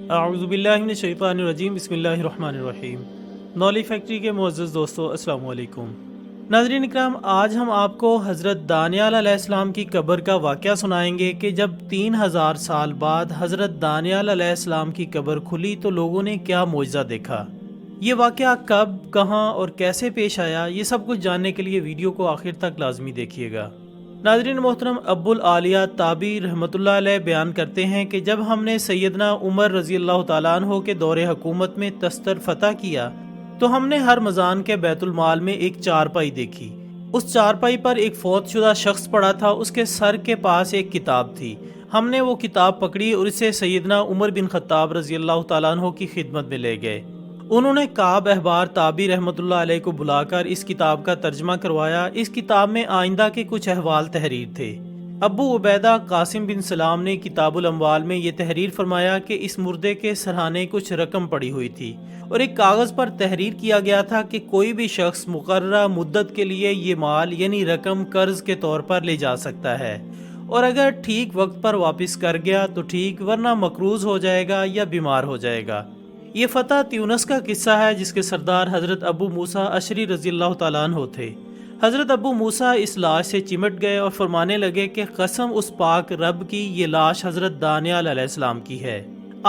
اعوذ باللہ من الشیطان الرجیم، بسم اللہ الرحمن الرحیم۔ نولی فیکٹری کے معزز دوستو، السلام علیکم۔ ناظرین اکرام، آج ہم آپ کو حضرت دانیال علیہ السلام کی قبر کا واقعہ سنائیں گے کہ جب 3000 سال بعد حضرت دانیال علیہ السلام کی قبر کھلی تو لوگوں نے کیا معجزہ دیکھا۔ یہ واقعہ کب، کہاں اور کیسے پیش آیا، یہ سب کچھ جاننے کے لیے ویڈیو کو آخر تک لازمی دیکھیے گا۔ ناظرین محترم، ابو العالیہ تابی رحمۃ اللہ علیہ بیان کرتے ہیں کہ جب ہم نے سیدنا عمر رضی اللہ تعالیٰ عنہ کے دور حکومت میں تستر فتح کیا تو ہم نے ہر مزان کے بیت المال میں ایک چارپائی دیکھی۔ اس چارپائی پر ایک فوت شدہ شخص پڑا تھا، اس کے سر کے پاس ایک کتاب تھی۔ ہم نے وہ کتاب پکڑی اور اسے سیدنا عمر بن خطاب رضی اللہ تعالیٰ عنہ کی خدمت میں لے گئے۔ انہوں نے کعب احبار تابی رحمۃ اللہ علیہ کو بلا کر اس کتاب کا ترجمہ کروایا۔ اس کتاب میں آئندہ کے کچھ احوال تحریر تھے۔ ابو عبیدہ قاسم بن سلام نے کتاب الاموال میں یہ تحریر فرمایا کہ اس مردے کے سرہانے کچھ رقم پڑی ہوئی تھی اور ایک کاغذ پر تحریر کیا گیا تھا کہ کوئی بھی شخص مقررہ مدت کے لیے یہ مال یعنی رقم قرض کے طور پر لے جا سکتا ہے، اور اگر ٹھیک وقت پر واپس کر گیا تو ٹھیک، ورنہ مقروض ہو جائے گا یا بیمار ہو جائے گا۔ یہ فتح تیونس کا قصہ ہے جس کے سردار حضرت ابو موسیٰ اشعری رضی اللہ تعالیٰ عنہ تھے۔ حضرت ابو موسیٰ اس لاش سے چمٹ گئے اور فرمانے لگے کہ قسم اس پاک رب کی، یہ لاش حضرت دانیال علیہ السلام کی ہے۔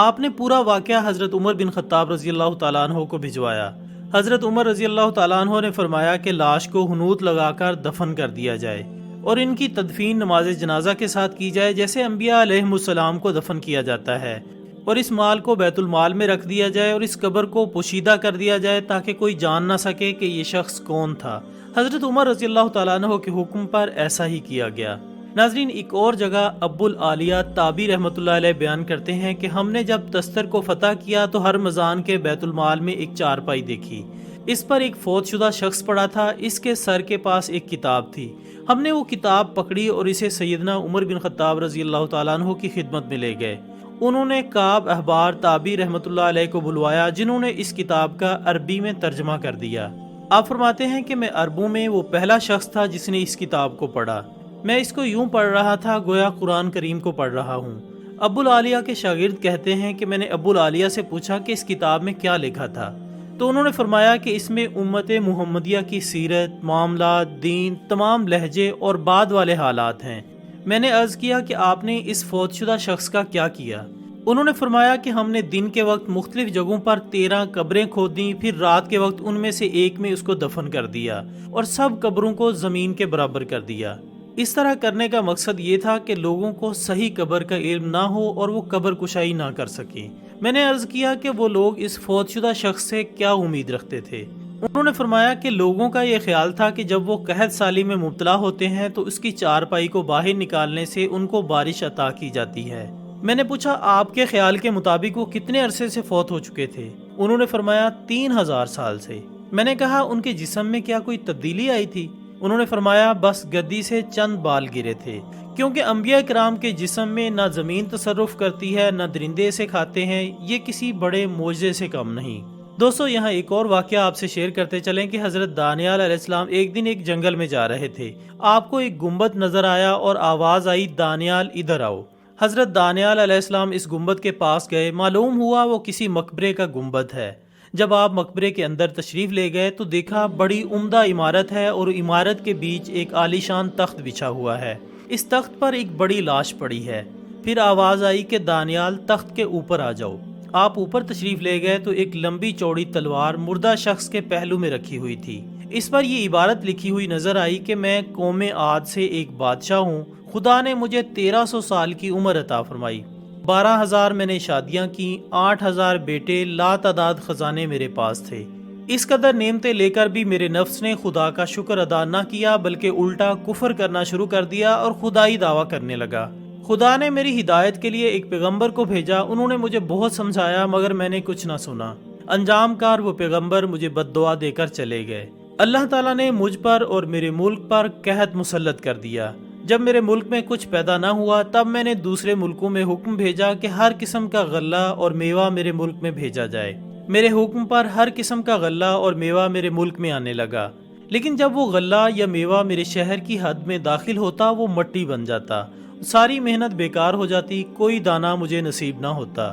آپ نے پورا واقعہ حضرت عمر بن خطاب رضی اللہ تعالیٰ عنہ کو بھجوایا۔ حضرت عمر رضی اللہ تعالیٰ عنہ نے فرمایا کہ لاش کو حنوط لگا کر دفن کر دیا جائے اور ان کی تدفین نماز جنازہ کے ساتھ کی جائے جیسے انبیاء علیہم السلام کو دفن کیا جاتا ہے، اور اس مال کو بیت المال میں رکھ دیا جائے اور اس قبر کو پوشیدہ کر دیا جائے تاکہ کوئی جان نہ سکے کہ یہ شخص کون تھا۔ حضرت عمر رضی اللہ تعالیٰ عنہ کے حکم پر ایسا ہی کیا گیا۔ ناظرین، ایک اور جگہ ابو العالیہ تابی رحمۃ اللہ علیہ بیان کرتے ہیں کہ ہم نے جب تستر کو فتح کیا تو ہر مزان کے بیت المال میں ایک چارپائی دیکھی۔ اس پر ایک فوت شدہ شخص پڑا تھا، اس کے سر کے پاس ایک کتاب تھی۔ ہم نے وہ کتاب پکڑی اور اسے سیدنا عمر بن خطاب رضی اللہ تعالیٰ عنہ کی خدمت میں لے گئے۔ انہوں نے کعب احبار تابی رحمۃ اللہ علیہ کو بلوایا جنہوں نے اس کتاب کا عربی میں ترجمہ کر دیا۔ آپ فرماتے ہیں کہ میں عربوں میں وہ پہلا شخص تھا جس نے اس کتاب کو پڑھا۔ میں اس کو یوں پڑھ رہا تھا گویا قرآن کریم کو پڑھ رہا ہوں۔ ابو العالیہ کے شاگرد کہتے ہیں کہ میں نے ابو العالیہ سے پوچھا کہ اس کتاب میں کیا لکھا تھا، تو انہوں نے فرمایا کہ اس میں امت محمدیہ کی سیرت، معاملات، دین، تمام لہجے اور بعد والے حالات ہیں۔ میں نے عرض کیا کہ آپ نے اس فوت شدہ شخص کا کیا کیا؟ انہوں نے فرمایا کہ ہم نے دن کے وقت مختلف جگہوں پر 13 قبریں کھودیں، پھر رات کے وقت ان میں سے ایک میں اس کو دفن کر دیا اور سب قبروں کو زمین کے برابر کر دیا۔ اس طرح کرنے کا مقصد یہ تھا کہ لوگوں کو صحیح قبر کا علم نہ ہو اور وہ قبر کشائی نہ کر سکیں۔ میں نے عرض کیا کہ وہ لوگ اس فوت شدہ شخص سے کیا امید رکھتے تھے؟ انہوں نے فرمایا کہ لوگوں کا یہ خیال تھا کہ جب وہ قحط سالی میں مبتلا ہوتے ہیں تو اس کی چارپائی کو باہر نکالنے سے ان کو بارش عطا کی جاتی ہے۔ میں نے پوچھا آپ کے خیال کے مطابق وہ کتنے عرصے سے فوت ہو چکے تھے؟ انہوں نے فرمایا 3000 سال سے۔ میں نے کہا ان کے جسم میں کیا کوئی تبدیلی آئی تھی؟ انہوں نے فرمایا بس گدی سے چند بال گرے تھے، کیونکہ انبیاء کرام کے جسم میں نہ زمین تصرف کرتی ہے نہ درندے سے کھاتے ہیں، یہ کسی بڑے معجزے سے کم نہیں۔ دوستو، یہاں ایک اور واقعہ آپ سے شیئر کرتے چلیں کہ حضرت دانیال علیہ السلام ایک دن ایک جنگل میں جا رہے تھے۔ آپ کو ایک گنبد نظر آیا اور آواز آئی دانیال ادھر آؤ۔ حضرت دانیال علیہ السلام اس گنبد کے پاس گئے۔ معلوم ہوا وہ کسی مقبرے کا گنبد ہے۔ جب آپ مقبرے کے اندر تشریف لے گئے تو دیکھا بڑی عمدہ عمارت ہے اور عمارت کے بیچ ایک عالیشان تخت بچھا ہوا ہے۔ اس تخت پر ایک بڑی لاش پڑی ہے۔ پھر آواز آئی کہ دانیال تخت کے اوپر آ جاؤ۔ آپ اوپر تشریف لے گئے تو ایک لمبی چوڑی تلوار مردہ شخص کے پہلو میں رکھی ہوئی تھی۔ اس پر یہ عبارت لکھی ہوئی نظر آئی کہ میں قوم عاد سے ایک بادشاہ ہوں، خدا نے مجھے 1300 سال کی عمر عطا فرمائی، 12,000 میں نے شادیاں کی، 8,000 بیٹے، لا تعداد خزانے میرے پاس تھے۔ اس قدر نعمتیں لے کر بھی میرے نفس نے خدا کا شکر ادا نہ کیا بلکہ الٹا کفر کرنا شروع کر دیا اور خدائی دعویٰ کرنے لگا۔ خدا نے میری ہدایت کے لیے ایک پیغمبر کو بھیجا، انہوں نے مجھے بہت سمجھایا مگر میں نے کچھ نہ سنا۔ انجام کار وہ پیغمبر مجھے بد دعا دے کر چلے گئے۔ اللہ تعالیٰ نے مجھ پر اور میرے ملک پر قحط مسلط کر دیا۔ جب میرے ملک میں کچھ پیدا نہ ہوا تب میں نے دوسرے ملکوں میں حکم بھیجا کہ ہر قسم کا غلہ اور میوہ میرے ملک میں بھیجا جائے۔ میرے حکم پر ہر قسم کا غلہ اور میوہ میرے ملک میں آنے لگا، لیکن جب وہ غلہ یا میوہ میرے شہر کی حد میں داخل ہوتا وہ مٹی بن جاتا، ساری محنت بیکار ہو جاتی، کوئی دانہ مجھے نصیب نہ ہوتا۔